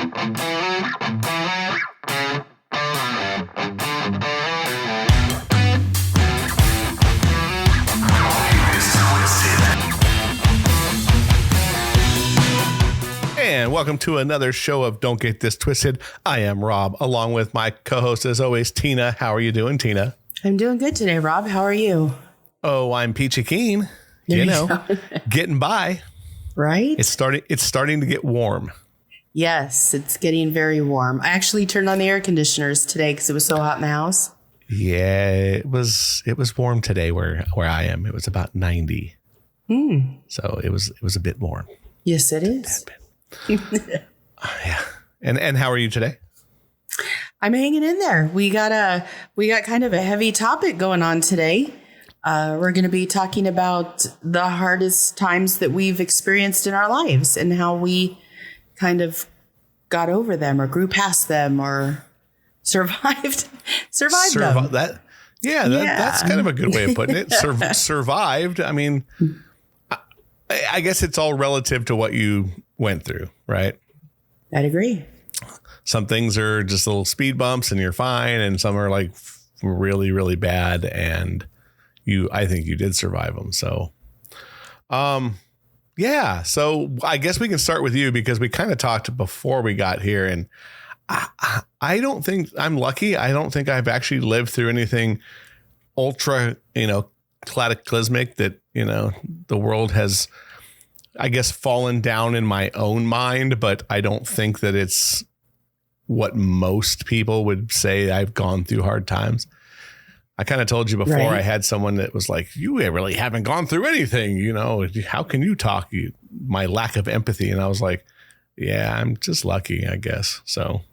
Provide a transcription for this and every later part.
And welcome to another show of Don't Get This Twisted. I am Rob, along with my co-host, as always, Tina. How are you doing, Tina? I'm doing good today, Rob. How are you? Oh, I'm peachy keen. You know, getting by. Right? It's starting to get warm. Yes, it's getting very warm. I actually turned on the air conditioners today because it was so hot in the house. Yeah, it was warm today where I am. It was about 90. So it was a bit warm. Yes, it is. Yeah. And how are you today? I'm hanging in there. We got kind of a heavy topic going on today. We're going to be talking about the hardest times that we've experienced in our lives and how we kind of got over them or grew past them or survived them. That's kind of a good way of putting it. Survived. I mean, I guess it's all relative to what you went through, right? I'd agree. Some things are just little speed bumps and you're fine. And some are like really, really bad. And I think you did survive them. So, yeah. So I guess we can start with you because we kind of talked before we got here. And I don't think I'm lucky. I don't think I've actually lived through anything ultra, cataclysmic that, the world has, I guess, fallen down in my own mind, but I don't think that it's what most people would say. I've gone through hard times. I kind of told you before, right. I had someone that was like, you really haven't gone through anything. How can you talk? My lack of empathy. And I was like, yeah, I'm just lucky, I guess. So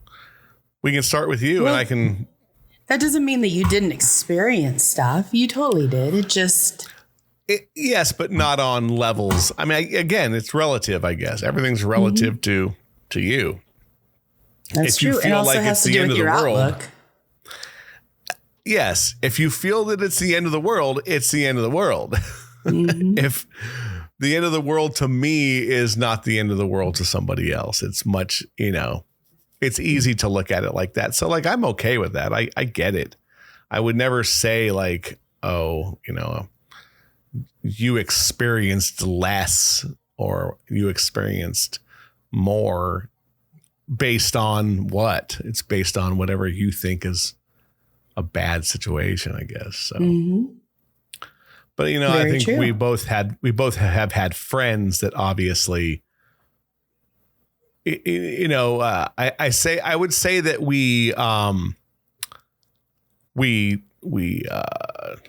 we can start with you and I can. That doesn't mean that you didn't experience stuff. You totally did. Yes, but not on levels. I mean, again, it's relative, I guess. Everything's relative to you. That's true. It also has to do with your outlook. Yes. If you feel that it's the end of the world, it's the end of the world. Mm-hmm. If the end of the world to me is not the end of the world to somebody else, it's much, it's easy to look at it like that. So like, I'm okay with that. I get it. I would never say like, oh, you experienced less or you experienced more based on what? It's based on whatever you think is a bad situation, I guess. So, but I think true. we both have had friends that obviously, I would say that we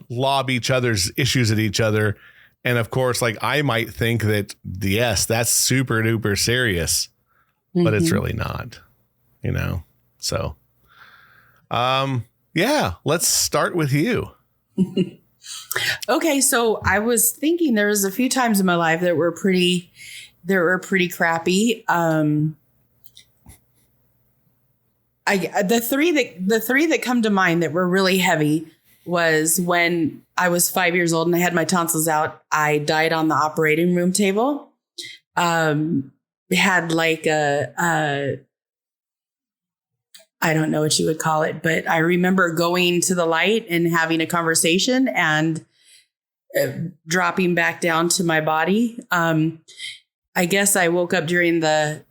lob each other's issues at each other. And of course, like I might think that, yes, that's super duper serious, but it's really not, so, yeah, let's start with you. Okay. So I was thinking there was a few times in my life that were pretty crappy. The three that come to mind that were really heavy was when I was 5 years old and I had my tonsils out. I died on the operating room table. Had like I don't know what you would call it, but I remember going to the light and having a conversation and dropping back down to my body. I guess I woke up during the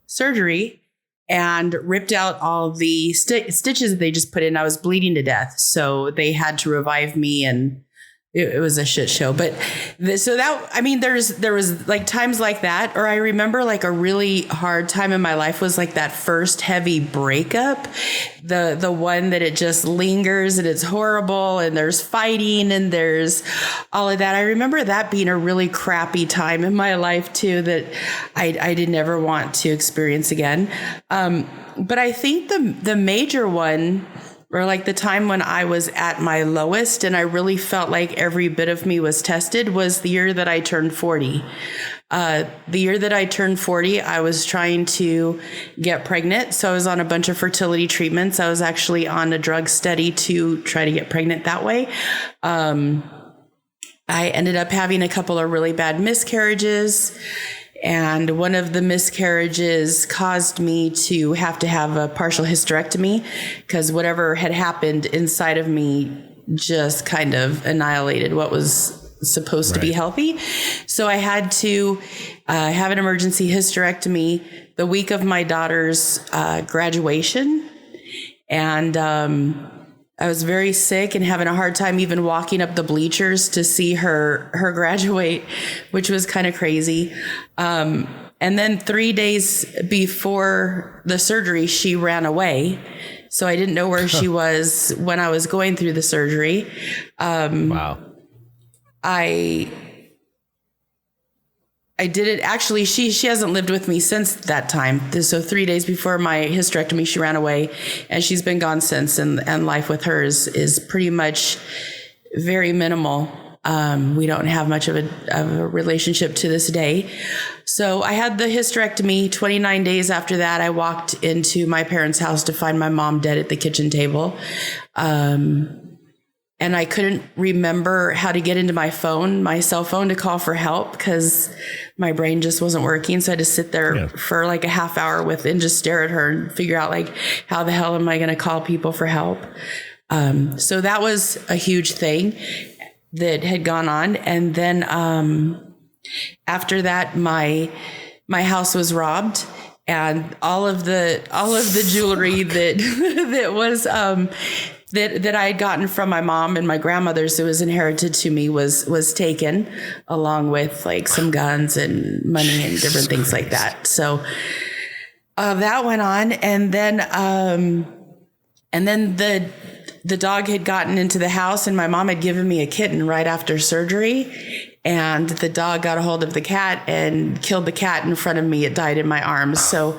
surgery and ripped out all the stitches that they just put in. I was bleeding to death. So they had to revive me and it was a shit show. But there was like times like that. Or I remember like a really hard time in my life was like that first heavy breakup, the one that it just lingers and it's horrible and there's fighting and there's all of that. I remember that being a really crappy time in my life too, that I did never want to experience again. But I think the major one, or like the time when I was at my lowest and I really felt like every bit of me was tested, was the year that I turned 40. The year that I turned 40, I was trying to get pregnant. So I was on a bunch of fertility treatments. I was actually on a drug study to try to get pregnant that way. I ended up having a couple of really bad miscarriages. And one of the miscarriages caused me to have a partial hysterectomy because whatever had happened inside of me just kind of annihilated what was supposed to be healthy. So I had to have an emergency hysterectomy the week of my daughter's graduation. And I was very sick and having a hard time even walking up the bleachers to see her graduate, which was kind of crazy. And then 3 days before the surgery, she ran away. So I didn't know where she was when I was going through the surgery. Wow. I did it. Actually, she hasn't lived with me since that time. So 3 days before my hysterectomy, she ran away, and she's been gone since. And life with her is pretty much very minimal. We don't have much of a relationship to this day. So I had the hysterectomy. 29 days after that, I walked into my parents' house to find my mom dead at the kitchen table. And I couldn't remember how to get into my cell phone to call for help because my brain just wasn't working. So I had to sit there for like a half hour and just stare at her and figure out like, how the hell am I going to call people for help? So that was a huge thing that had gone on. And then after that, my house was robbed. And all of the jewelry that was that I had gotten from my mom and my grandmother's that was inherited to me was taken, along with like some guns and money and different things like that. So that went on, and then the dog had gotten into the house, and my mom had given me a kitten right after surgery. And the dog got a hold of the cat and killed the cat in front of me. It died in my arms. So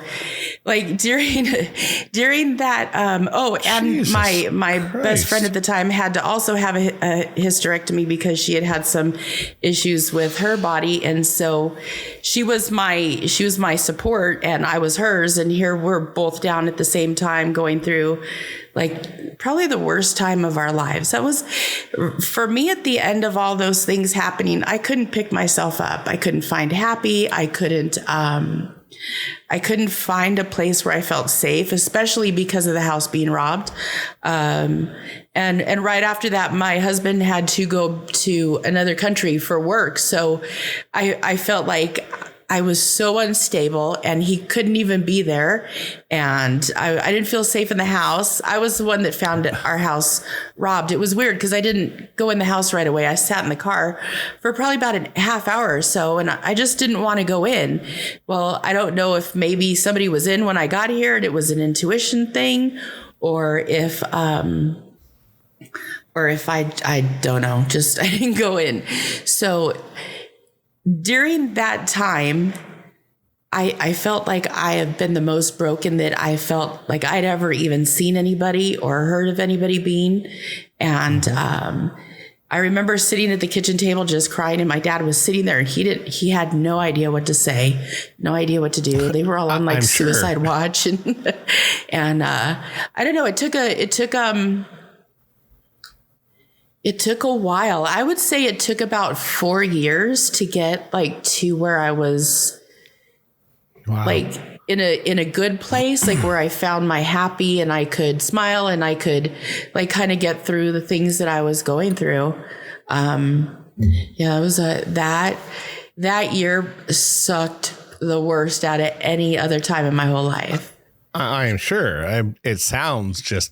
like during that, and Jesus my Christ. Best friend at the time had to also have a hysterectomy because she had some issues with her body. And so she was my support and I was hers. And here we're both down at the same time going through like probably the worst time of our lives. That was for me at the end of all those things happening. I couldn't pick myself up. I couldn't find happy. I couldn't find a place where I felt safe, especially because of the house being robbed. And right after that, my husband had to go to another country for work. So I felt like I was so unstable and he couldn't even be there. And I didn't feel safe in the house. I was the one that found our house robbed. It was weird because I didn't go in the house right away. I sat in the car for probably about a half hour or so. And I just didn't want to go in. Well, I don't know if maybe somebody was in when I got here and it was an intuition thing, or if I don't know, just I didn't go in. So during that time, I felt like I have been the most broken that I felt like I'd ever even seen anybody or heard of anybody being. And I remember sitting at the kitchen table just crying, and my dad was sitting there and he had no idea what to say, no idea what to do. They were all on like suicide watch. And I don't know, it took a while. I would say it took about 4 years to get like to where I was like in a good place, like where I found my happy and I could smile and I could like kind of get through the things that I was going through. It was that year sucked the worst out of any other time in my whole life. I am sure. It sounds just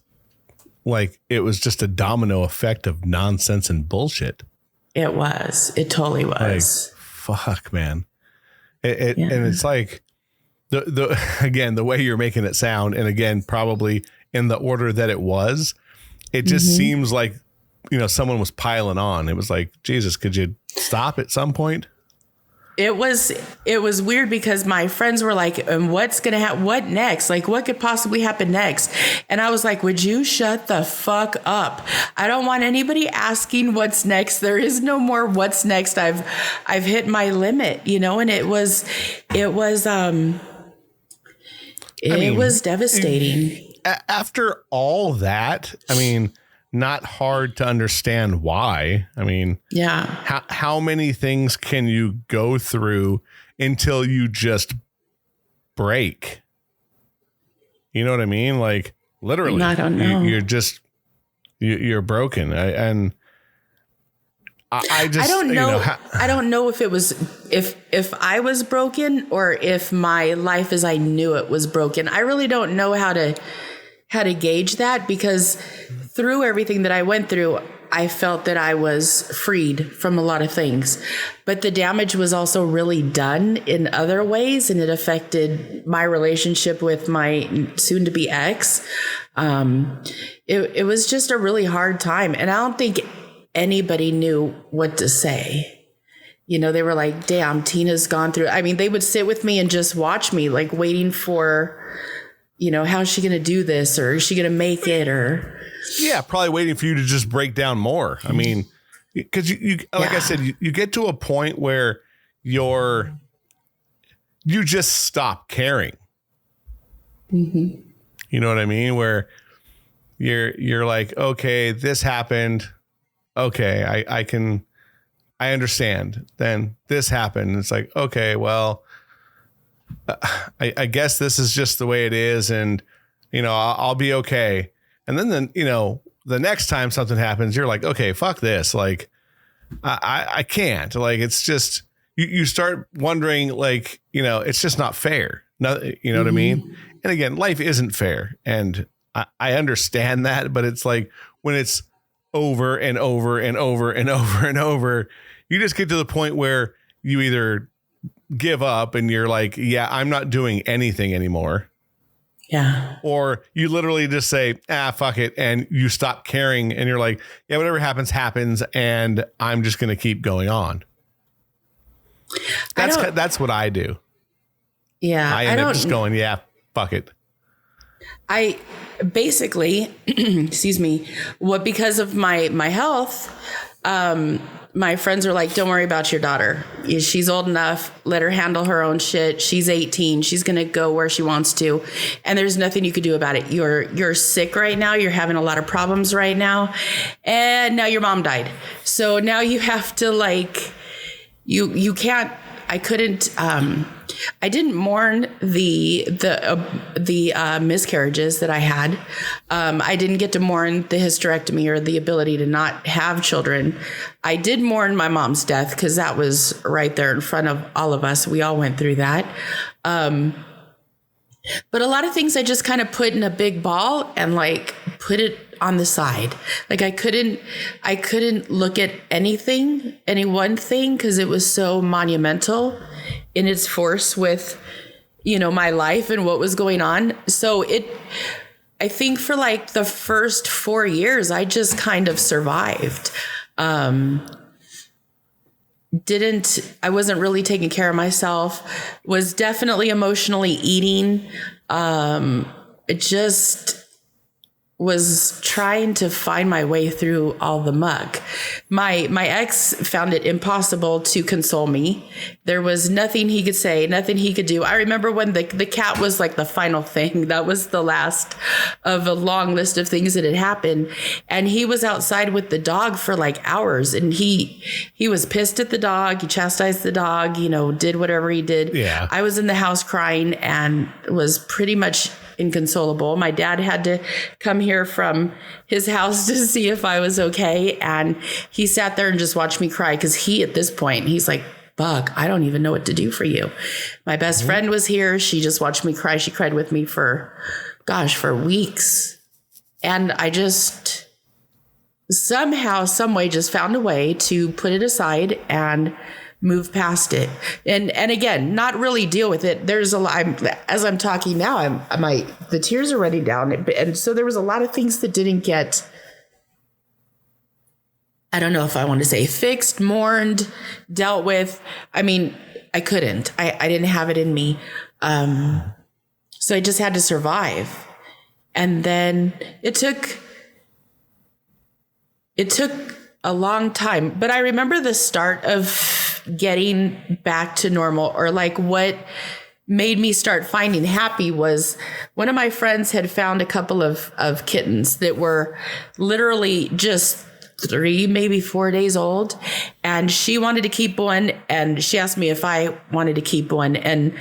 like it was just a domino effect of nonsense and bullshit. It was. It totally was. Like, fuck, man. And it's like the way you're making it sound, and again, probably in the order that it was, it just seems like, someone was piling on. It was like, Jesus, could you stop at some point? It was weird because my friends were like, what's going to happen? What next? Like, what could possibly happen next? And I was like, would you shut the fuck up? I don't want anybody asking what's next. There is no more what's next. I've hit my limit, and it was devastating. After all that, not hard to understand why. Yeah. How many things can you go through until you just break. You know what I mean? Like literally, I don't know. You're broken. I don't know. I don't know if it was if I was broken or if my life as I knew it was broken. I really don't know how to gauge that, because through everything that I went through, I felt that I was freed from a lot of things, but the damage was also really done in other ways, and it affected my relationship with my soon to be ex. It was just a really hard time, and I don't think anybody knew what to say. You know, they were like, damn, Tina's gone through. I mean, they would sit with me and just watch me, like waiting for, you know, how's she going to do this, or is she going to make it, or. Yeah, probably waiting for you to just break down more. I mean, because you like I said, you get to a point where you just stop caring. Mm-hmm. You know what I mean? Where you're like, okay, this happened. Okay, I understand. Then this happened. It's like, okay, well, I guess this is just the way it is, and you know, I'll be okay. And then, you know, the next time something happens, you're like, okay, fuck this. Like, I can't. Like, it's just, you start wondering, like, you know, it's just not fair. No, you know what I mean? And again, life isn't fair. And I understand that, but it's like when it's over and over and over and over and over, you just get to the point where you either give up and you're like, yeah, I'm not doing anything anymore. Yeah. Or you literally just say, fuck it. And you stop caring and you're like, yeah, whatever happens, happens. And I'm just going to keep going on. That's what I do. Yeah. I end up just going, yeah, fuck it. I basically, excuse me, because of my health, my friends are like, don't worry about your daughter. She's old enough. Let her handle her own shit. She's 18. She's going to go where she wants to. And there's nothing you could do about it. You're sick right now. You're having a lot of problems right now. And now your mom died. So now you have to like, you can't, I couldn't, I didn't mourn the miscarriages that I had. I didn't get to mourn the hysterectomy or the ability to not have children. I did mourn my mom's death because that was right there in front of all of us. We all went through that. But a lot of things I just kind of put in a big ball and like put it on the side. Like I couldn't look at any one thing because it was so monumental in its force with, you know, my life and what was going on. So I think for like the first 4 years, I just kind of survived. I wasn't really taking care of myself, was definitely emotionally eating. It just was trying to find my way through all the muck. My ex found it impossible to console me. There was nothing he could say, nothing he could do. I remember when the cat was like the final thing. That was the last of a long list of things that had happened. And he was outside with the dog for like hours. And he was pissed at the dog. He chastised the dog, you know, did whatever he did. Yeah. I was in the house crying and was pretty much inconsolable. My dad had to come here from his house to see if I was okay. And he sat there and just watched me cry because at this point, he's like, Buck, I don't even know what to do for you. My best friend was here. She just watched me cry. She cried with me for weeks. And I just somehow, some way just found a way to put it aside and move past it. And again, not really deal with it. There's a lot, as I'm talking now, the tears are running down. And so there was a lot of things that didn't get, I don't know if I want to say fixed, mourned, dealt with. I mean, I couldn't, I didn't have it in me. So I just had to survive. And then it took a long time, but I remember the start of getting back to normal, or like what made me start finding happy was one of my friends had found a couple of kittens that were literally just 3, maybe 4 days old, and she wanted to keep one, and she asked me if I wanted to keep one, and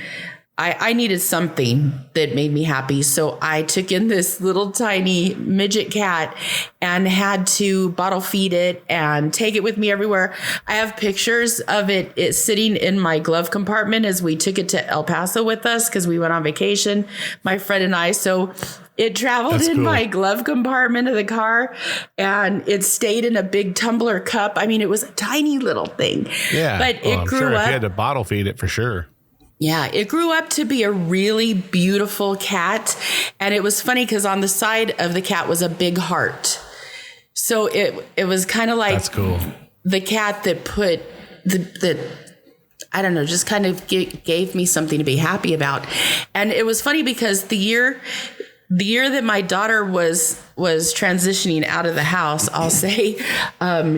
I needed something that made me happy. So I took in this little tiny midget cat and had to bottle feed it and take it with me everywhere. I have pictures of it sitting in my glove compartment as we took it to El Paso with us because we went on vacation, my friend and I. So it traveled in my glove compartment of the car, and it stayed in a big tumbler cup. I mean, it was a tiny little thing. Yeah. But it grew up. If you had to bottle feed it for sure. Yeah, it grew up to be a really beautiful cat. And it was funny because on the side of the cat was a big heart. So it was kind of like, that's cool. The cat that put the I don't know, just kind of gave me something to be happy about. And it was funny because the year that my daughter was transitioning out of the house, I'll say,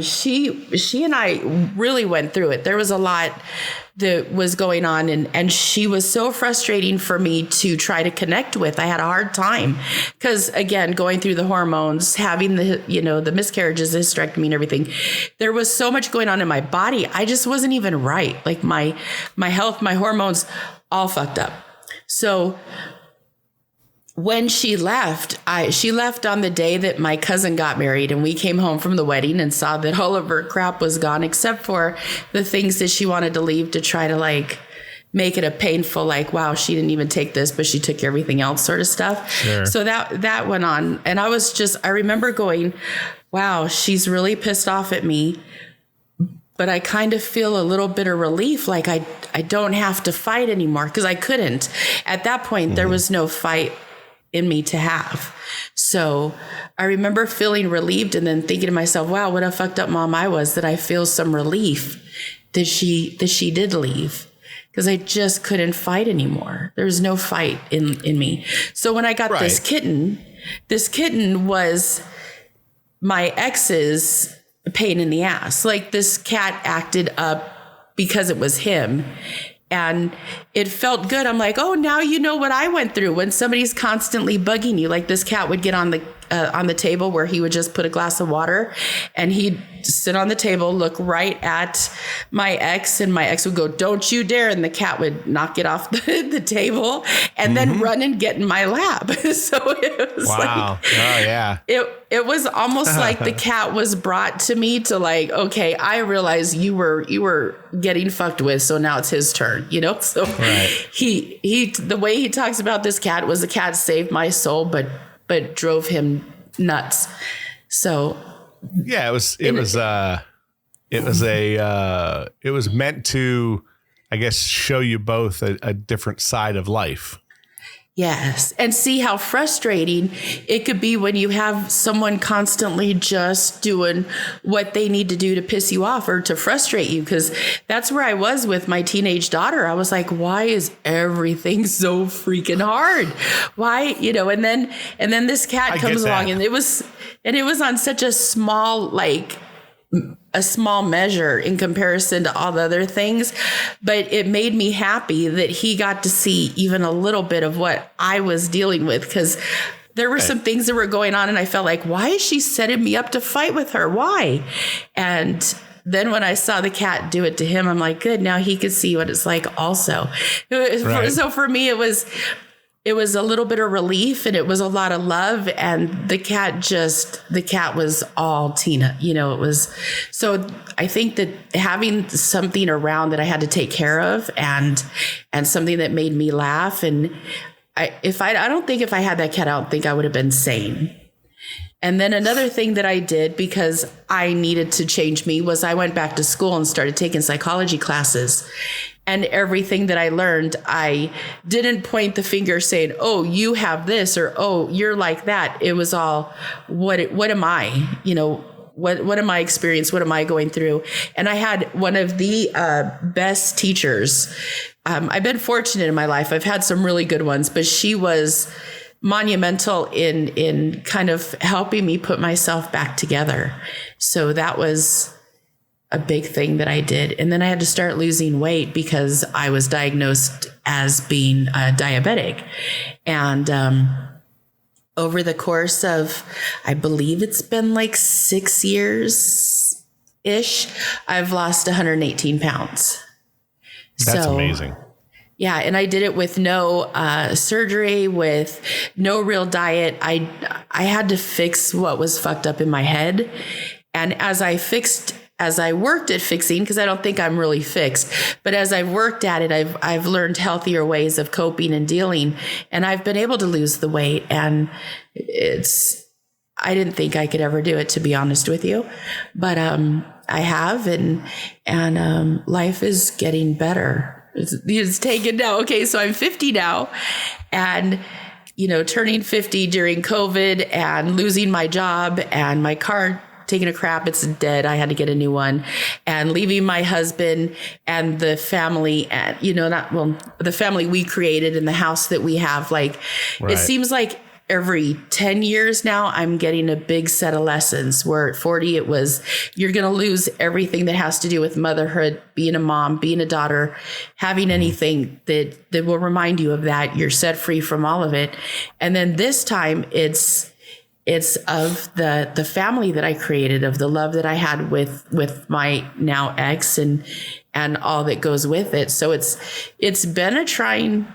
she and I really went through it. There was a lot that was going on, and she was so frustrating for me to try to connect with. I had a hard time because, again, going through the hormones, having the miscarriages, the hysterectomy and everything, there was so much going on in my body. I just wasn't even right. Like my health, my hormones, all fucked up. So when she left on the day that my cousin got married, and we came home from the wedding and saw that all of her crap was gone, except for the things that she wanted to leave to try to like make it a painful, like, wow, she didn't even take this, but she took everything else sort of stuff. Sure. So that went on. And I remember going, wow, she's really pissed off at me, but I kind of feel a little bit of relief. Like I don't have to fight anymore, because I couldn't. At that point, there was no fight in me to have. So I remember feeling relieved and then thinking to myself, wow, what a fucked up mom I was, that I feel some relief that she did leave, because I just couldn't fight anymore. There was no fight in me. So when I got this kitten was my ex's pain in the ass. Like, this cat acted up because it was him. And it felt good. I'm like, oh, now you know what I went through when somebody's constantly bugging you. Like, this cat would get on the table where he would just put a glass of water, and he'd sit on the table, look right at my ex, and my ex would go, don't you dare. And the cat would knock it off the table and then run and get in my lap. So it was wow. Oh, yeah. It was almost like the cat was brought to me to like, okay, I realize you were getting fucked with, so now it's his turn, So he the way he talks about this cat was, the cat saved my soul, but drove him nuts. So yeah, it was meant to, I guess, show you both a different side of life. Yes. And see how frustrating it could be when you have someone constantly just doing what they need to do to piss you off or to frustrate you. Because that's where I was with my teenage daughter. I was like, why is everything so freaking hard? Why, and then this cat comes along, and it was on such a small, a small measure in comparison to all the other things, but it made me happy that he got to see even a little bit of what I was dealing with, because there were some things that were going on, and I felt like, why is she setting me up to fight with her? Why? And then when I saw the cat do it to him, I'm like, good, now he could see what it's like also. So for me, it was a little bit of relief, and it was a lot of love. And the cat was all Tina, it was. So I think that having something around that I had to take care of, and something that made me laugh. And I don't think if I had that cat, I don't think I would have been sane. And then another thing that I did, because I needed to change me, was I went back to school and started taking psychology classes. And everything that I learned, I didn't point the finger saying, oh, you have this, or, oh, you're like that. It was all, what am I? What am I experiencing? What am I going through? And I had one of the best teachers. I've been fortunate in my life. I've had some really good ones, but she was monumental in kind of helping me put myself back together. So that was a big thing that I did. And then I had to start losing weight because I was diagnosed as being diabetic. And over the course of, I believe it's been like 6 years ish, I've lost 118 pounds. That's amazing. Yeah. And I did it with no surgery, with no real diet. I had to fix what was fucked up in my head. And as I worked at fixing, because I don't think I'm really fixed, but as I've worked at it, I've learned healthier ways of coping and dealing, and I've been able to lose the weight. And I didn't think I could ever do it, to be honest with you, but I have, and life is getting better. It's taken now. Okay, so I'm 50 now, and turning 50 during COVID and losing my job and my car taking a crap, it's dead. I had to get a new one, and leaving my husband and the family, and the family we created and the house that we have. Like, right. It seems like every 10 years now, I'm getting a big set of lessons, where at 40, it was, you're going to lose everything that has to do with motherhood, being a mom, being a daughter, having anything that will remind you of that. You're set free from all of it. And then this time it's of the family that I created, of the love that I had with my now ex, and all that goes with it. So it's been a trying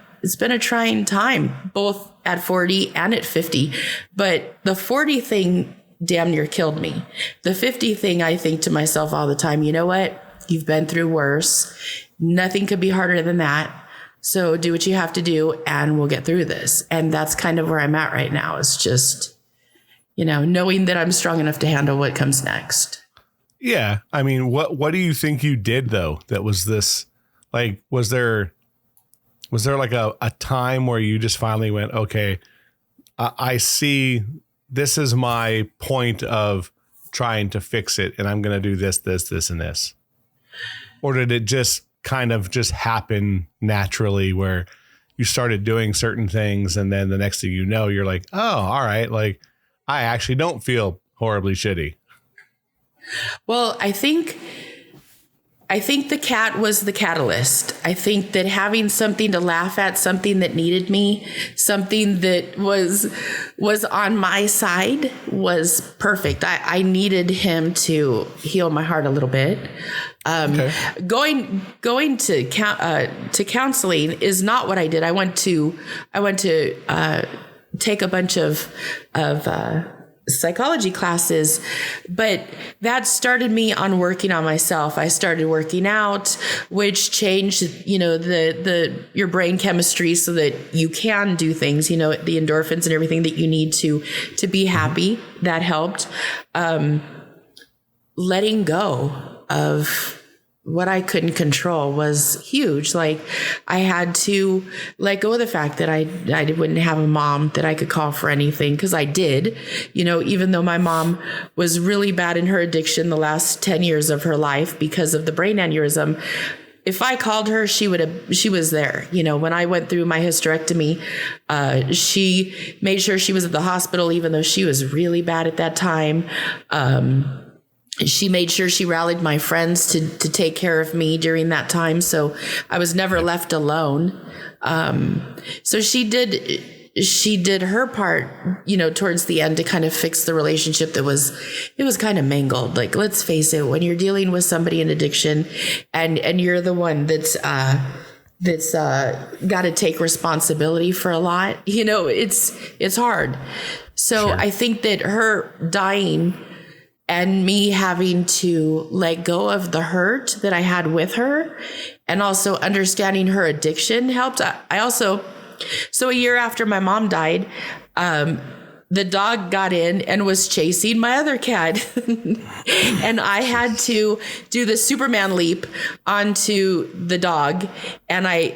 time, both at 40 and at 50. But the 40 thing damn near killed me. The 50 thing, I think to myself all the time, you know what? You've been through worse. Nothing could be harder than that. So do what you have to do, and we'll get through this. And that's kind of where I'm at right now. It's just, knowing that I'm strong enough to handle what comes next. Yeah. I mean, what do you think you did, though, that was this, like, was there like a time where you just finally went, okay, I see this is my point of trying to fix it, and I'm going to do this, and this? Or did it just kind of just happen naturally, where you started doing certain things, and then the next thing you know, you're like, oh, all right, like, I actually don't feel horribly shitty? Well, I think the cat was the catalyst. I think that having something to laugh at, something that needed me, something that was on my side, was perfect. I needed him to heal my heart a little bit. Okay. Going to counseling is not what I did. I went to take a bunch of psychology classes, but that started me on working on myself. I started working out, which changed, your brain chemistry so that you can do things, the endorphins and everything that you need to be happy. That helped. Letting go of what I couldn't control was huge. Like, I had to let go of the fact that I wouldn't have a mom that I could call for anything, because I did, even though my mom was really bad in her addiction the last 10 years of her life because of the brain aneurysm. If I called her, she was there. When I went through my hysterectomy, she made sure she was at the hospital, even though she was really bad at that time. She made sure she rallied my friends to take care of me during that time. So I was never left alone. So she did her part, towards the end, to kind of fix the relationship it was kind of mangled. Like, let's face it, when you're dealing with somebody in addiction and you're the one that's got to take responsibility for a lot, it's hard. So sure. I think that her dying and me having to let go of the hurt that I had with her, and also understanding her addiction, helped. So a year after my mom died, the dog got in and was chasing my other cat. And I had to do the Superman leap onto the dog. And I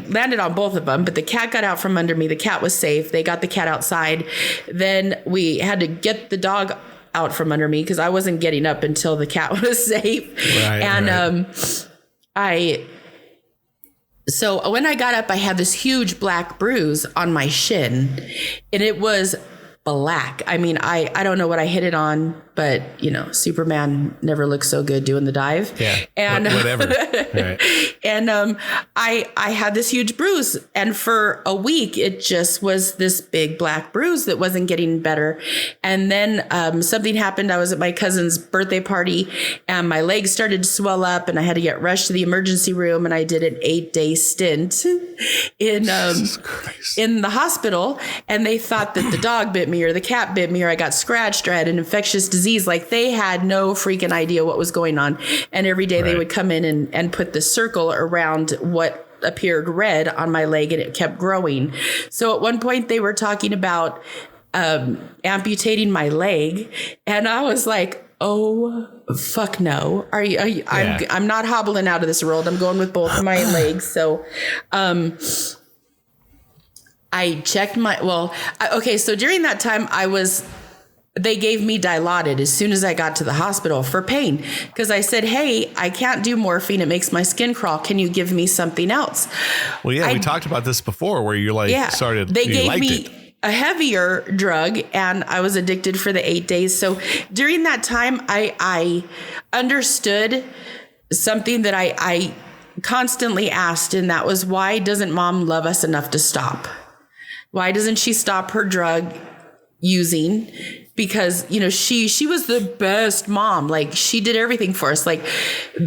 landed on both of them, but the cat got out from under me. The cat was safe. They got the cat outside. Then we had to get the dog out from under me, because I wasn't getting up until the cat was safe. Right, and right. So when I got up, I had this huge black bruise on my shin, and it was black. I mean, I don't know what I hit it on. but Superman never looks so good doing the dive. Yeah. And Whatever. Right. And I had this huge bruise, and for a week it just was this big black bruise that wasn't getting better. And then something happened. I was at my cousin's birthday party, and my legs started to swell up, and I had to get rushed to the emergency room. And I did an 8-day stint in the hospital, and they thought that the dog bit me or the cat bit me or I got scratched or I had an infectious disease. Like, they had no freaking idea what was going on. And every day they would come in and put the circle around what appeared red on my leg, and it kept growing. So at one point they were talking about amputating my leg, and I was like, oh fuck no. I'm not hobbling out of this world. I'm going with both of my legs. So I checked so during that time they gave me Dilaudid as soon as I got to the hospital for pain, because I said, hey, I can't do morphine. It makes my skin crawl. Can you give me something else? Well, yeah, we talked about this before where you started. They gave me a heavier drug, and I was addicted for the 8 days. So during that time, I understood something that I constantly asked, and that was, why doesn't mom love us enough to stop? Why doesn't she stop her drug using? Because, she was the best mom. Like, she did everything for us. Like,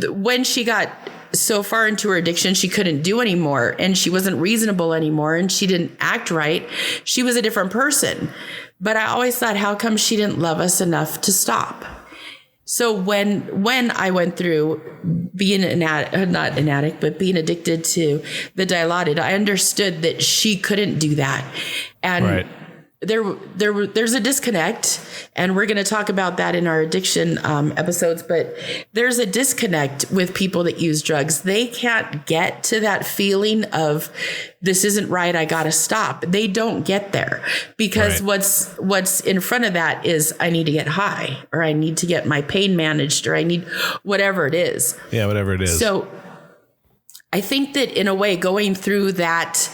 when she got so far into her addiction, she couldn't do anymore, and she wasn't reasonable anymore, and she didn't act right. She was a different person. But I always thought, how come she didn't love us enough to stop? So when I went through being not an addict, but being addicted to the Dilaudid, I understood that she couldn't do that. And there's a disconnect, and we're going to talk about that in our addiction episodes, but there's a disconnect with people that use drugs. They can't get to that feeling of, this isn't right, I got to stop. They don't get there, because what's in front of that is, I need to get high, or I need to get my pain managed, or I need whatever it is. Yeah, whatever it is. So I think that in a way, going through that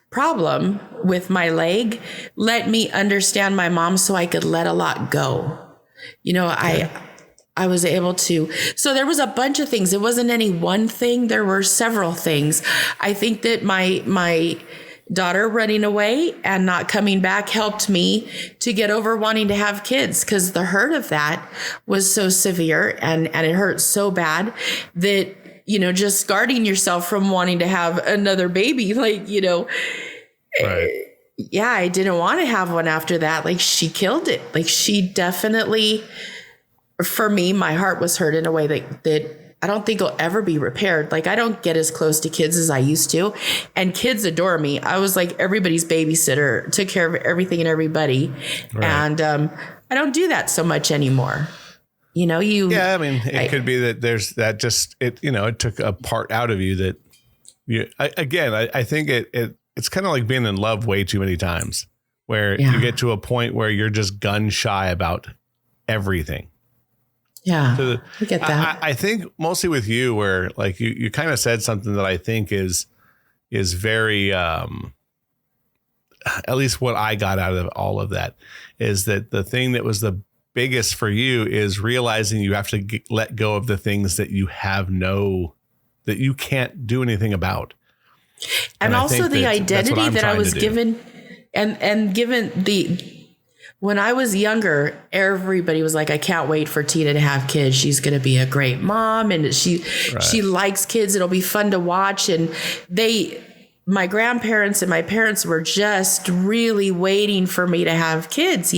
problem with my leg let me understand my mom, so I could let a lot go. I was able to. So there was a bunch of things. It wasn't any one thing. There were several things. I think that my daughter running away and not coming back helped me to get over wanting to have kids, because the hurt of that was so severe, and it hurt so bad that, just guarding yourself from wanting to have another baby, yeah, I didn't want to have one after that. Like, she killed it. Like, she definitely, for me, my heart was hurt in a way that I don't think will ever be repaired. Like, I don't get as close to kids as I used to, and kids adore me. I was like everybody's babysitter, took care of everything and everybody. Right. And I don't do that so much anymore. Yeah, I mean, it could be that there's that just, it took a part out of you that I think it's kind of like being in love way too many times, where you get to a point where you're just gun shy about everything. Yeah, so I get that. I think mostly with you, where like you kind of said something that I think is very, at least what I got out of all of that is that the thing that was the biggest for you is realizing you have to let go of the things that you that you can't do anything about. And also the identity that I was given, and given when I was younger, everybody was like, I can't wait for Tina to have kids. She's going to be a great mom, and she likes kids. It'll be fun to watch. And my grandparents and my parents were just really waiting for me to have kids,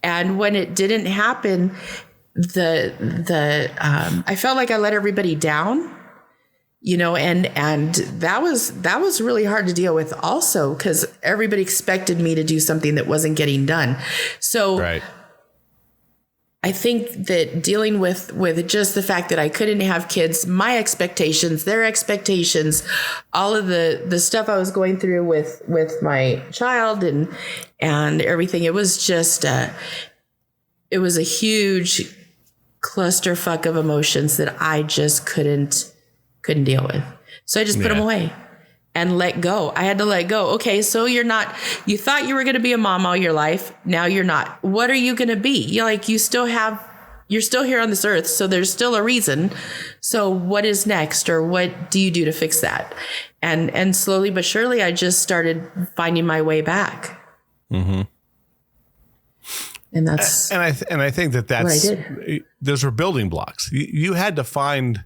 and when it didn't happen, I felt like I let everybody down. And that was really hard to deal with also, because everybody expected me to do something that wasn't getting done. So I think that dealing with just the fact that I couldn't have kids, my expectations, their expectations, all of the stuff I was going through with my child and everything, it was just it was a huge clusterfuck of emotions that I just couldn't deal with. So I just put them away. and let go. I had to let go. Okay, so you thought you were going to be a mom all your life. Now you're not. What are you going to be? You're still here on this earth. So there's still a reason. So what is next, or what do you do to fix that? And slowly but surely, I just started finding my way back. Mm-hmm. And that's, and I think that's what I did. Those were building blocks. You had to find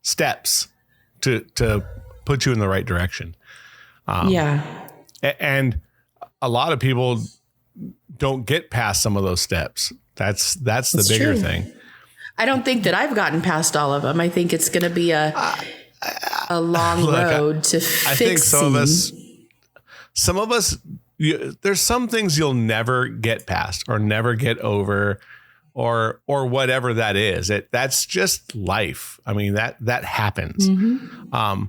steps to put you in the right direction. And a lot of people don't get past some of those steps. That's the bigger thing. I don't think that I've gotten past all of them. I think it's going to be a long road to fixing. I think some of us, there's some things you'll never get past or never get over, or whatever that is. That's just life. I mean, that happens. Mm-hmm.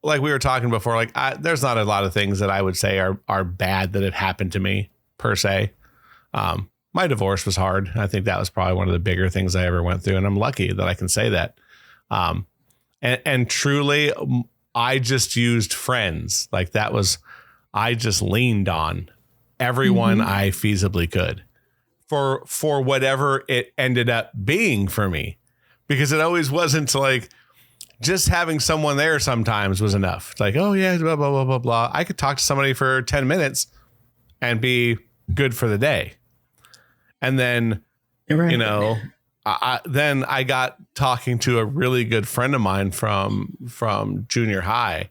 Like we were talking before, there's not a lot of things that I would say are bad that have happened to me per se. My divorce was hard. I think that was probably one of the bigger things I ever went through. And I'm lucky that I can say that. And truly, I just used friends. I just leaned on everyone I feasibly could for whatever it ended up being for me, because it always wasn't just having someone there sometimes was enough. It's like, oh yeah, blah, blah, blah, blah, blah. I could talk to somebody for 10 minutes and be good for the day. And then, then I got talking to a really good friend of mine from junior high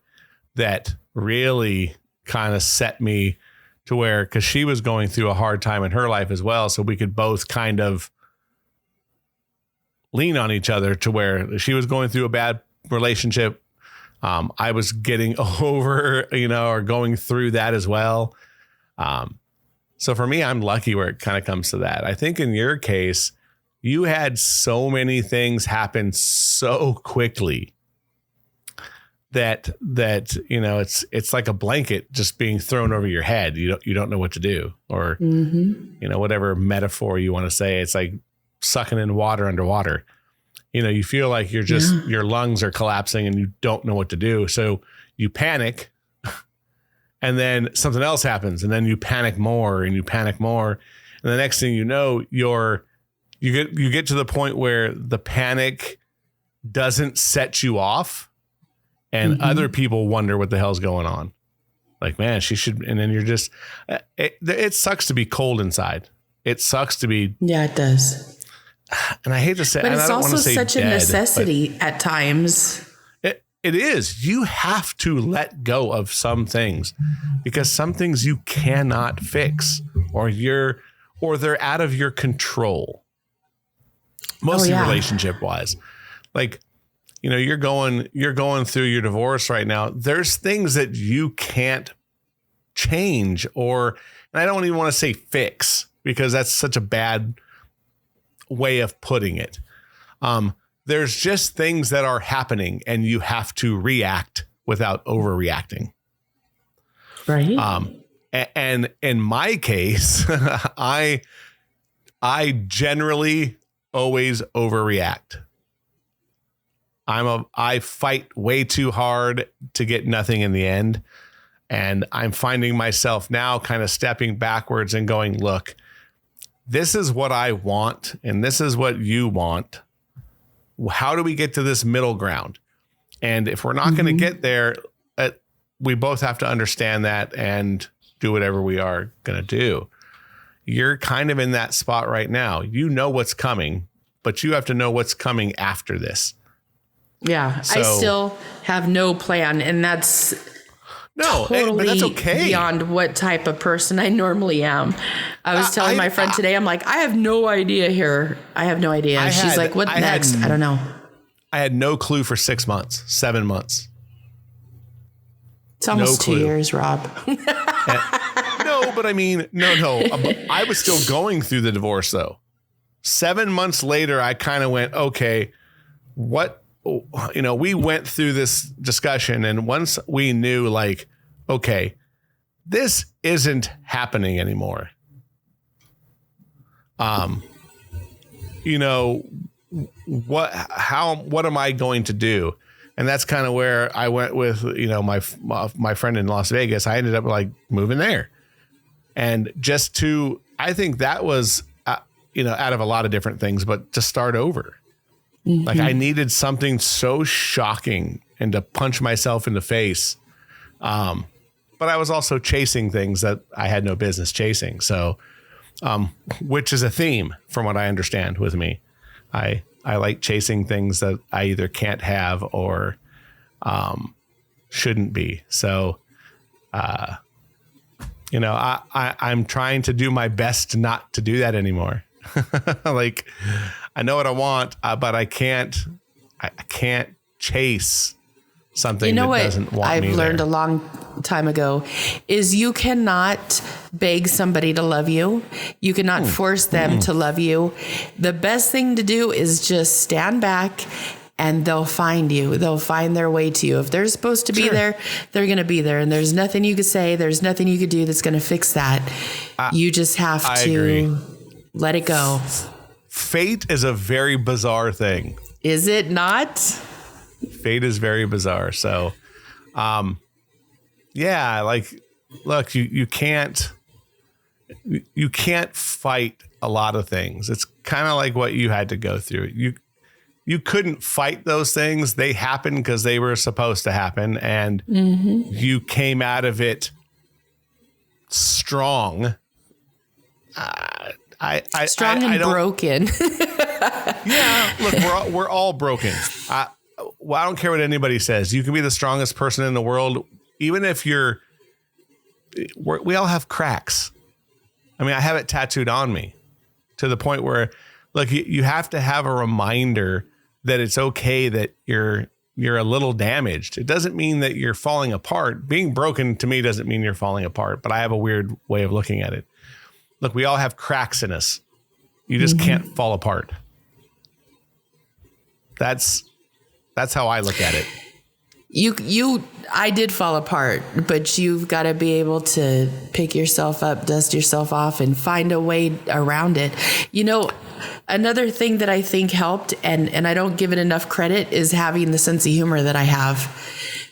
that really kind of set me to where, because she was going through a hard time in her life as well. So we could both kind of lean on each other to where she was going through a bad relationship. I was getting over, or going through that as well. So for me, I'm lucky where it kind of comes to that. I think in your case, you had so many things happen so quickly that it's like a blanket just being thrown over your head. You don't know what to do, or whatever metaphor you want to say. It's like sucking in water underwater. You feel like your lungs are collapsing and you don't know what to do. So you panic, and then something else happens, and then you panic more and you panic more. And the next thing you know, you get to the point where the panic doesn't set you off, and other people wonder what the hell's going on. Like, man, she should. And then you're just, it sucks to be cold inside. It sucks to be. Yeah, it does. And I hate to say, but it's also such a necessity at times. It is. You have to let go of some things, because some things you cannot fix, or they're out of your control. Mostly relationship wise. You're going through your divorce right now. There's things that you can't change, and I don't even want to say fix, because that's such a bad way of putting it. There's just things that are happening, and you have to react without overreacting. Right. And in my case, I generally always overreact. I fight way too hard to get nothing in the end. And I'm finding myself now kind of stepping backwards and going, look, this is what I want, and this is what you want. How do we get to this middle ground? And if we're not going to get there, we both have to understand that and do whatever we are going to do. You're kind of in that spot right now. You know what's coming, but you have to know what's coming after this. Yeah, so, I still have no plan, and that's totally but that's okay. Beyond what type of person I normally am. I was telling my friend today, I'm like, I have no idea here. I have no idea. She's like, what next? I don't know. I had no clue for 6 months, 7 months. It's almost 2 years, Rob. No, but I mean, no. I was still going through the divorce though. 7 months later, I kind of went, okay, we went through this discussion, and once we knew, like, okay, this isn't happening anymore. What am I going to do? And that's kind of where I went with, my friend in Las Vegas. I ended up like moving there. And I think that was, out of a lot of different things, but to start over. Mm-hmm. Like I needed something so shocking and to punch myself in the face. But I was also chasing things that I had no business chasing. So, which is a theme from what I understand with me. I like chasing things that I either can't have or shouldn't be. So, I'm trying to do my best not to do that anymore. Like I know what I want, but I can't chase something that doesn't want me. I've learned a long time ago is you cannot beg somebody to love you. You cannot force them to love you. The best thing to do is just stand back and they'll find you. They'll find their way to you. If they're supposed to be there, they're going to be there. And there's nothing you could say. There's nothing you could do that's going to fix that. You just have to agree. Let it go. Fate is a very bizarre thing. Is it not? Fate is very bizarre. So, look, you can't fight a lot of things. It's kind of like what you had to go through. You couldn't fight those things. They happened because they were supposed to happen. And you came out of it strong. Strong and broken. Yeah, look, we're all broken. I don't care what anybody says. You can be the strongest person in the world, even if we all have cracks. I mean, I have it tattooed on me to the point where, look, you have to have a reminder that it's okay that you're a little damaged. It doesn't mean that you're falling apart. Being broken to me doesn't mean you're falling apart, but I have a weird way of looking at it. Look, we all have cracks in us. You just can't fall apart. That's how I look at it. I did fall apart, but you've got to be able to pick yourself up, dust yourself off, and find a way around it. Another thing that I think helped, and I don't give it enough credit, is having the sense of humor that I have.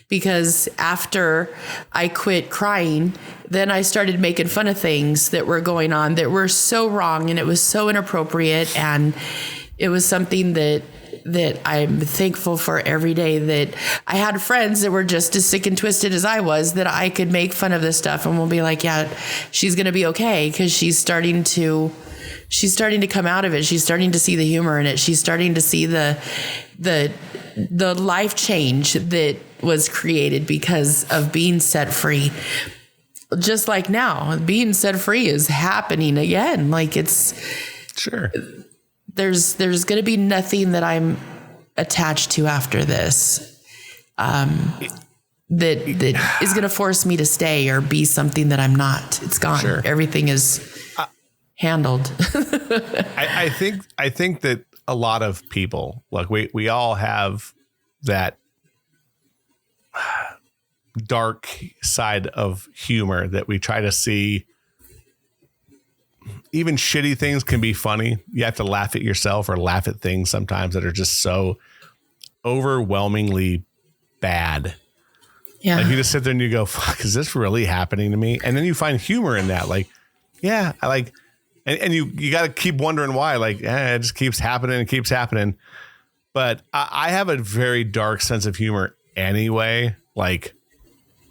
Because after I quit crying, then I started making fun of things that were going on that were so wrong, and it was so inappropriate, and it was something that I'm thankful for every day, that I had friends that were just as sick and twisted as I was, that I could make fun of this stuff and we'll be like, yeah, she's going to be okay. Cause she's starting to come out of it. She's starting to see the humor in it. She's starting to see the life change that was created because of being set free. Just like now, being set free is happening again. Like it's sure. There's going to be nothing that I'm attached to after this, that is going to force me to stay or be something that I'm not. It's gone. Sure. Everything is handled. I think that a lot of people, like we all have that dark side of humor that we try to see. Even shitty things can be funny. You have to laugh at yourself or laugh at things sometimes that are just so overwhelmingly bad. Yeah. Like you just sit there and you go, fuck, is this really happening to me? And then you find humor in that. Like, yeah, I like, and you got to keep wondering why, like, it just keeps happening and keeps happening. But I have a very dark sense of humor anyway, like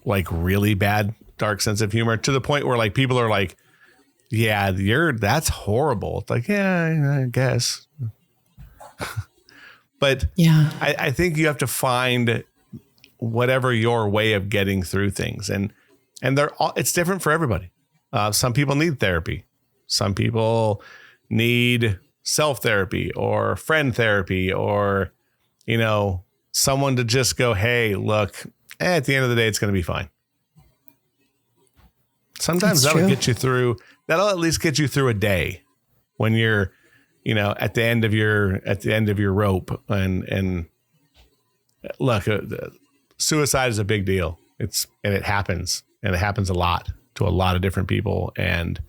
really bad, dark sense of humor, to the point where like people are like, yeah, that's horrible. It's like, yeah, I guess. But yeah, I think you have to find whatever your way of getting through things. And it's different for everybody. Some people need therapy. Some people need self-therapy or friend therapy, or, someone to just go, hey, look, at the end of the day, it's going to be fine. Sometimes that'll get you through. That'll at least get you through a day when you're, at the end of your rope. And look, suicide is a big deal. It happens a lot to a lot of different people. And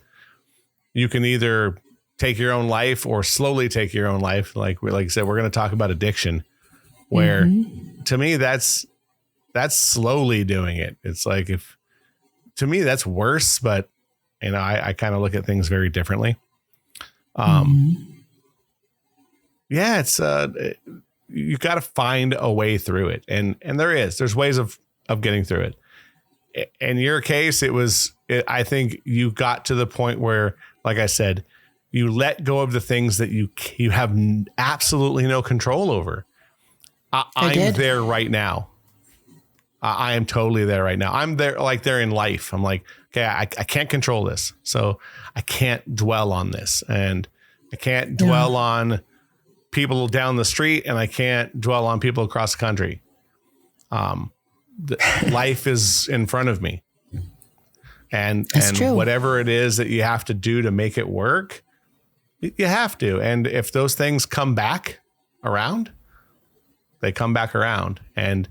you can either take your own life or slowly take your own life. Like I said, we're going to talk about addiction. where to me, that's slowly doing it. It's like, to me, that's worse, but I kind of look at things very differently. Yeah, it's, you got to find a way through it. And there's ways of getting through it. In your case, I think you got to the point where, like I said, you let go of the things that you have absolutely no control over. I'm there right now. I am totally there right now. I'm there, like there in life. I'm like, okay, I can't control this. So I can't dwell on this, and I can't dwell on people down the street, and I can't dwell on people across the country. Life is in front of me, and whatever it is that you have to do to make it work, you have to. And if those things come back around, they come back around. And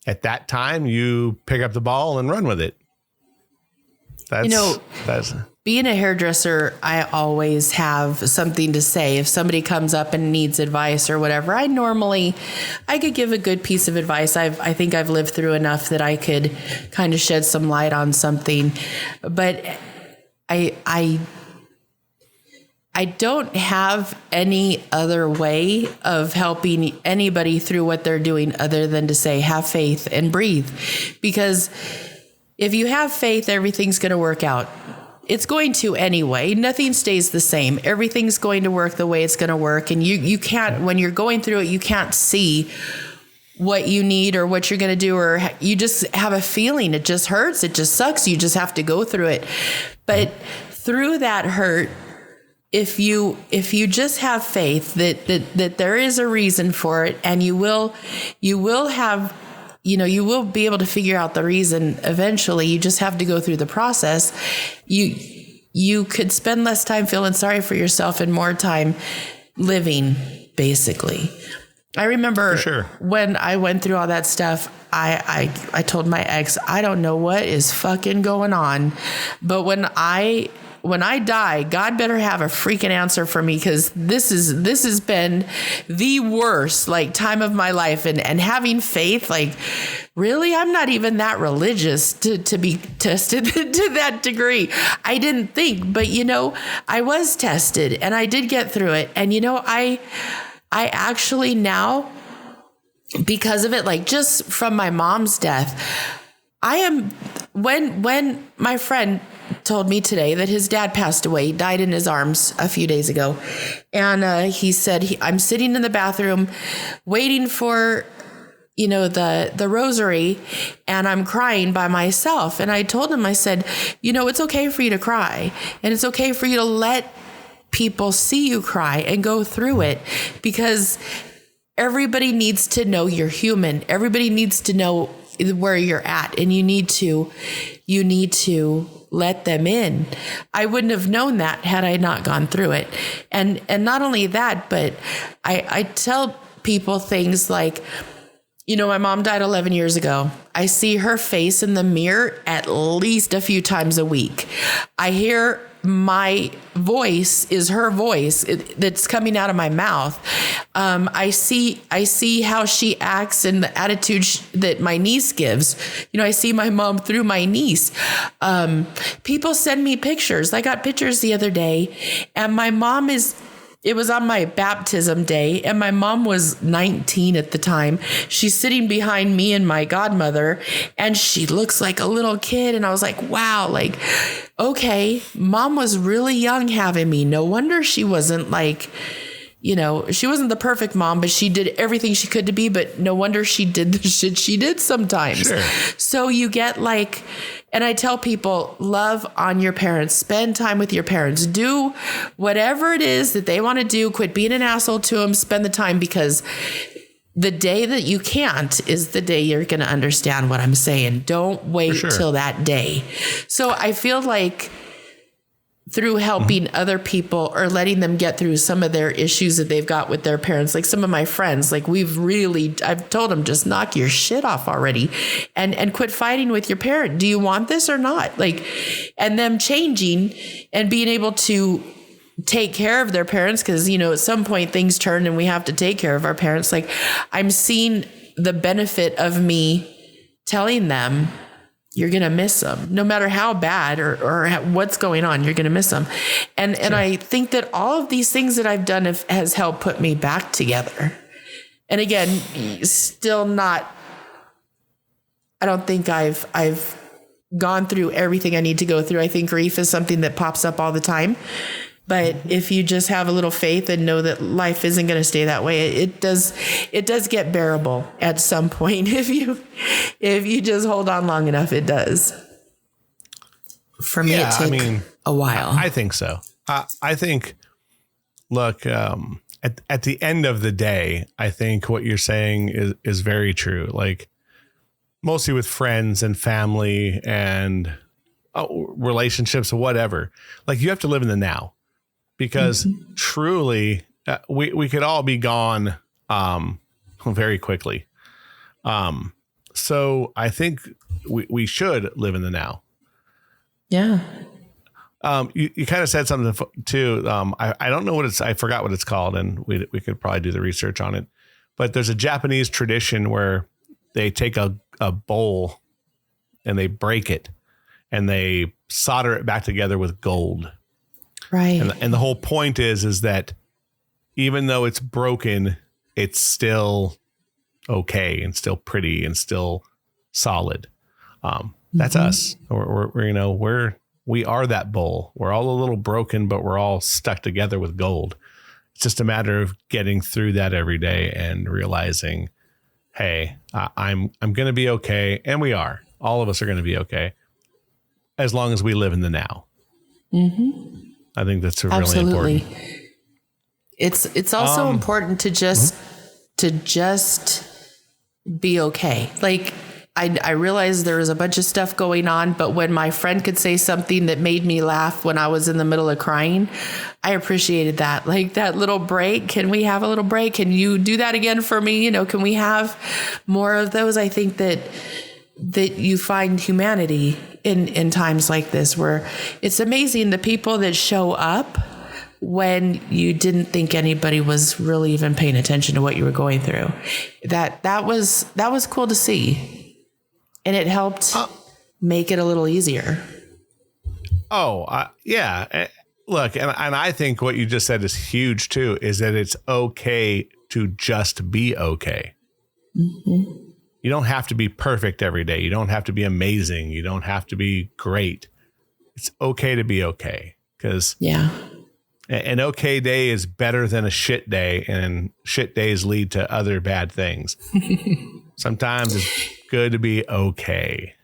at that time, you pick up the ball and run with it. That's being a hairdresser, I always have something to say. If somebody comes up and needs advice or whatever, I could give a good piece of advice. I think I've lived through enough that I could kind of shed some light on something. But I don't have any other way of helping anybody through what they're doing other than to say, have faith and breathe. Because if you have faith, everything's going to work out. It's going to anyway. Nothing stays the same. Everything's going to work the way it's going to work. And you can't, when you're going through it, you can't see what you need or what you're going to do, or you just have a feeling. It just hurts. It just sucks. You just have to go through it. But through that hurt, if you just have faith that there is a reason for it, and you will have, you will be able to figure out the reason eventually. You just have to go through the process. You could spend less time feeling sorry for yourself and more time living, basically. I remember when I went through all that stuff, I told my ex, I don't know what is fucking going on, but when I die, God better have a freaking answer for me, because this has been the worst time of my life. And having faith, really, I'm not even that religious to be tested to that degree. I didn't think, but I was tested and I did get through it. And I actually now, because of it, just from my mom's death, when my friend told me today that his dad passed away. He died in his arms a few days ago. And he said, I'm sitting in the bathroom waiting for, the rosary, and I'm crying by myself. And I told him, I said, it's okay for you to cry, and it's okay for you to let people see you cry and go through it, because everybody needs to know you're human. Everybody needs to know where you're at, and you need to let them in. I wouldn't have known that had I not gone through it. And not only that, but I tell people things like, my mom died 11 years ago. I see her face in the mirror at least a few times a week. I hear my voice is her voice that's coming out of my mouth. I see how she acts and the attitude that my niece gives. I see my mom through my niece. People send me pictures. I got pictures the other day, and my mom it was on my baptism day, and my mom was 19 at the time. She's sitting behind me and my godmother, and she looks like a little kid. And I was like, wow, okay, mom was really young having me. No wonder she wasn't she wasn't the perfect mom, but she did everything she could to be, but no wonder she did the shit she did sometimes. Sure. So you get and I tell people, love on your parents, spend time with your parents, do whatever it is that they want to do. Quit being an asshole to them, spend the time, because the day that you can't is the day you're going to understand what I'm saying. Don't wait till that day. So I feel like through helping other people or letting them get through some of their issues that they've got with their parents, some of my friends, I've told them, just knock your shit off already and quit fighting with your parent. Do you want this or not? And them changing and being able to take care of their parents, because, at some point things turn and we have to take care of our parents. Like, I'm seeing the benefit of me telling them, you're going to miss them no matter how bad or what's going on. You're going to miss them. And I think that all of these things that I've done has helped put me back together. And again, still not, I don't think I've gone through everything I need to go through. I think grief is something that pops up all the time. But if you just have a little faith and know that life isn't going to stay that way, it does get bearable at some point. If you just hold on long enough, it does. For me, it takes a while. I think so. I think, look, at the end of the day, I think what you're saying is very true. Like, mostly with friends and family and relationships or whatever, like, you have to live in the now. Because truly, we could all be gone very quickly. So I think we should live in the now. Yeah. You kind of said something too. I don't know I forgot what it's called, and we could probably do the research on it. But there's a Japanese tradition where they take a bowl and they break it and they solder it back together with gold. Right. And the whole point is that even though it's broken, it's still okay and still pretty and still solid. That's us. We are that bowl. We're all a little broken, but we're all stuck together with gold. It's just a matter of getting through that every day and realizing, hey, I'm going to be okay. And we are. All of us are going to be okay as long as we live in the now. Mm-hmm. I think that's really important. It's also important to just be okay. Like, I realized there was a bunch of stuff going on, but when my friend could say something that made me laugh when I was in the middle of crying, I appreciated that. Like, that little break. Can we have a little break? Can you do that again for me? Can we have more of those? I think that you find humanity in times like this, where it's amazing the people that show up when you didn't think anybody was really even paying attention to what you were going through. That was cool to see, and it helped make it a little easier. Yeah. Look, and I think what you just said is huge too, is that it's okay to just be okay. Mm-hmm. You don't have to be perfect every day. You don't have to be amazing. You don't have to be great. It's okay to be okay, because an okay day is better than a shit day, and shit days lead to other bad things. Sometimes it's good to be okay.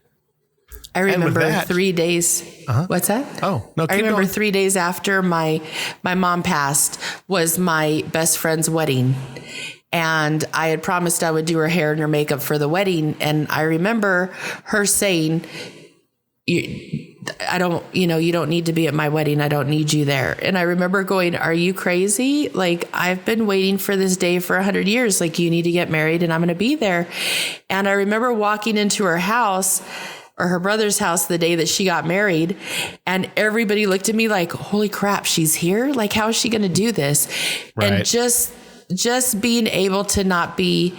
I remember 3 days. What's that? Oh, no, I remember 3 days after my mom passed was my best friend's wedding. And I had promised I would do her hair and her makeup for the wedding. And I remember her saying, you don't need to be at my wedding. I don't need you there. And I remember going, are you crazy? Like, I've been waiting for this day for 100 years. Like, you need to get married and I'm going to be there. And I remember walking into her house, or her brother's house, the day that she got married. And everybody looked at me like, holy crap, she's here? Like, how is she going to do this? Right. And just being able to not be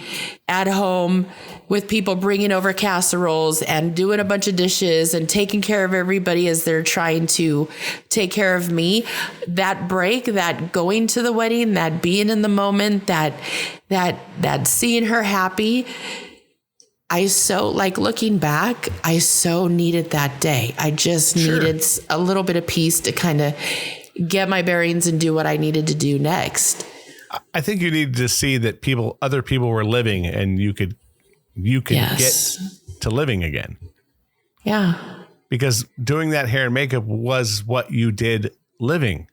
at home with people bringing over casseroles and doing a bunch of dishes and taking care of everybody as they're trying to take care of me. That break, that going to the wedding, that being in the moment, that seeing her happy. Looking back, I so needed that day. I just needed a little bit of peace to kind of get my bearings and do what I needed to do next. I think you need to see that other people were living, and you could get to living again. Yeah. Because doing that hair and makeup was what you did living.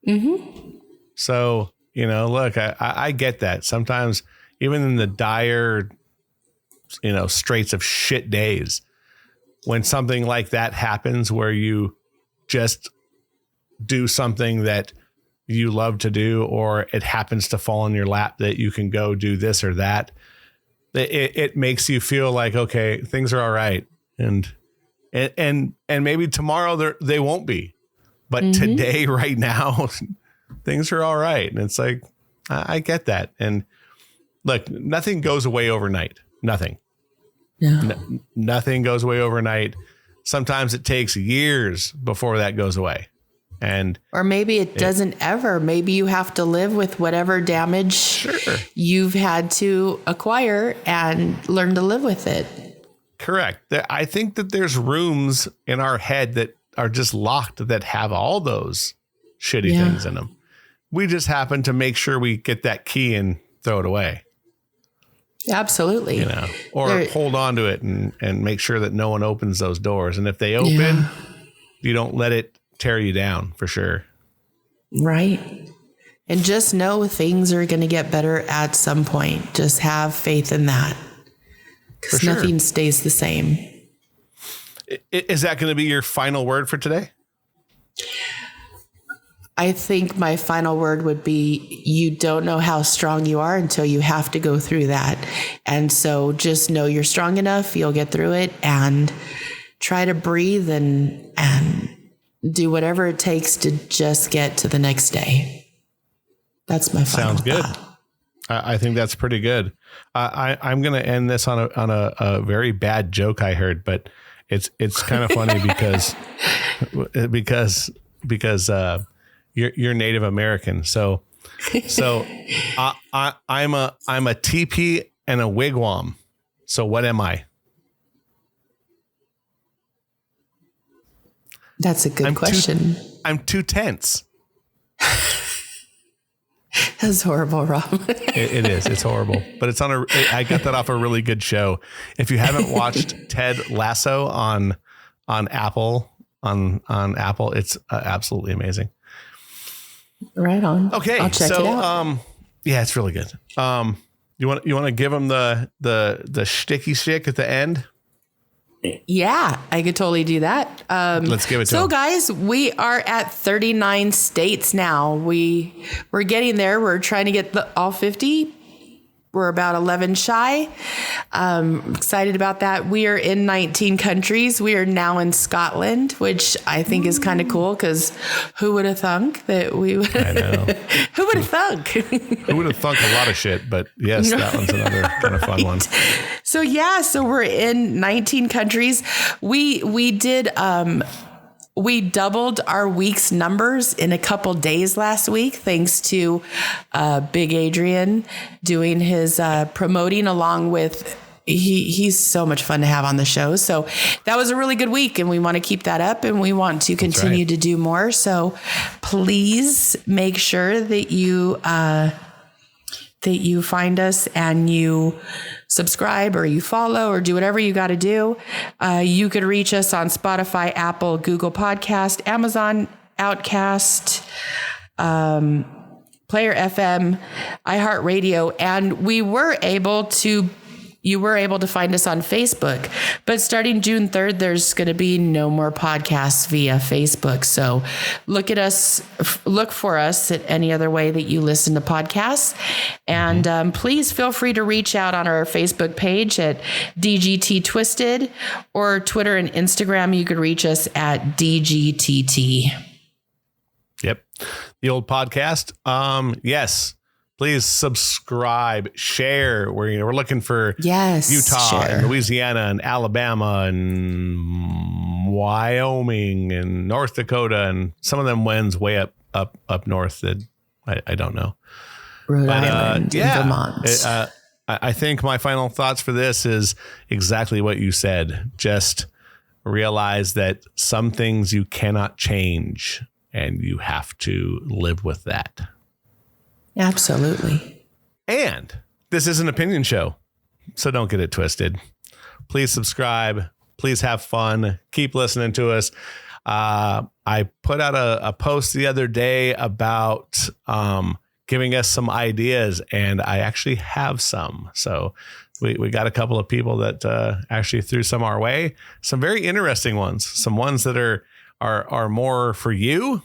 Mm-hmm. So, look, I get that. Sometimes even in the dire, straits of shit days, when something like that happens, where you just do something that you love to do, or it happens to fall in your lap that you can go do this or that, it makes you feel like, okay, things are all right. And maybe tomorrow they won't be, But today, right now, things are all right. And it's like, I get that. And look, nothing goes away overnight. Nothing. No. Nothing goes away overnight. Sometimes it takes years before that goes away. Or maybe it doesn't ever. Maybe you have to live with whatever damage you've had to acquire and learn to live with it. Correct. I think that there's rooms in our head that are just locked that have all those shitty things in them. We just happen to make sure we get that key and throw it away. Absolutely. Or hold on to it and make sure that no one opens those doors. And if they open, you don't let it tear you down, for sure. Right. And just know things are going to get better at some point. Just have faith in that. Because nothing stays the same. Is that going to be your final word for today? I think my final word would be, you don't know how strong you are until you have to go through that. And so just know you're strong enough, you'll get through it, and try to breathe and do whatever it takes to just get to the next day. That's my final Sounds good. thought. I think that's pretty good. I'm going to end this on a very bad joke I heard, but it's kind of funny because you're Native American. So I'm a teepee and a wigwam. So what am I? That's a good question. I'm 2 tents. That's horrible, Rob. It is. It's horrible, but I got that off a really good show. If you haven't watched Ted Lasso on Apple, it's absolutely amazing. Right on. Okay. I'll check it out. Yeah, it's really good. You want to give them the shticky stick at the end? Yeah, I could totally do that. Let's give it to them. So guys, we are at 39 states now. We're getting there. We're trying to get all 50. We're about 11 shy. Excited about that. We are in 19 countries. We are now in Scotland, which I think is kind of cool because who would have thunk that we would? I know. Who would have thunk? Who would have thunk a lot of shit? But yes, that one's another kind of fun one. So we're in 19 countries. We did. We doubled our week's numbers in a couple days last week, thanks to Big Adrian doing his promoting along with. He's so much fun to have on the show. So that was a really good week, and we want to keep that up, and we want to continue to do more. So please make sure that you find us and you subscribe or you follow or do whatever you got to do. You could reach us on Spotify, Apple, Google Podcast, Amazon, Outcast, Player FM, iHeartRadio, and you were able to find us on Facebook, but starting June 3rd, there's going to be no more podcasts via Facebook. So look for us at any other way that you listen to podcasts. And please feel free to reach out on our Facebook page at DGTTwisted, or Twitter and Instagram. You could reach us at DGTT. Yep. The old podcast. Yes. Please subscribe, share. We're looking for Utah and Louisiana and Alabama and Wyoming and North Dakota, and some of them wins way up north that I don't know. Rhode Island and Vermont. I think my final thoughts for this is exactly what you said. Just realize that some things you cannot change, and you have to live with that. Absolutely. And this is an opinion show, so don't get it twisted. Please subscribe. Please have fun. Keep listening to us. I put out a post the other day about giving us some ideas, and I actually have some. So we got a couple of people that actually threw some our way. Some very interesting ones. Some ones that are more for you,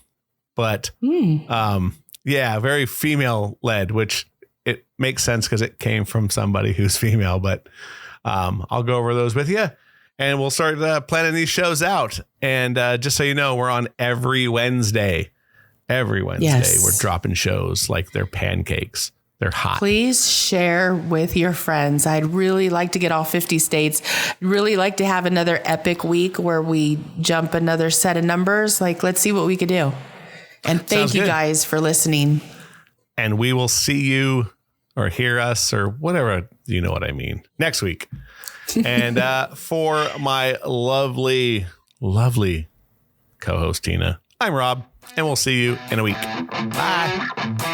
but yeah, very female led, which it makes sense because it came from somebody who's female, but I'll go over those with you. And we'll start planning these shows out. And just so you know, we're on every Wednesday. Every Wednesday, Yes. We're dropping shows like they're pancakes. They're hot. Please share with your friends. I'd really like to get all 50 states. Really like to have another epic week where we jump another set of numbers. Like, let's see what we could do. And thank you guys for listening. And we will see you or hear us or whatever. You know what I mean. Next week. And for my lovely, lovely co-host, Tina, I'm Rob, and we'll see you in a week. Bye.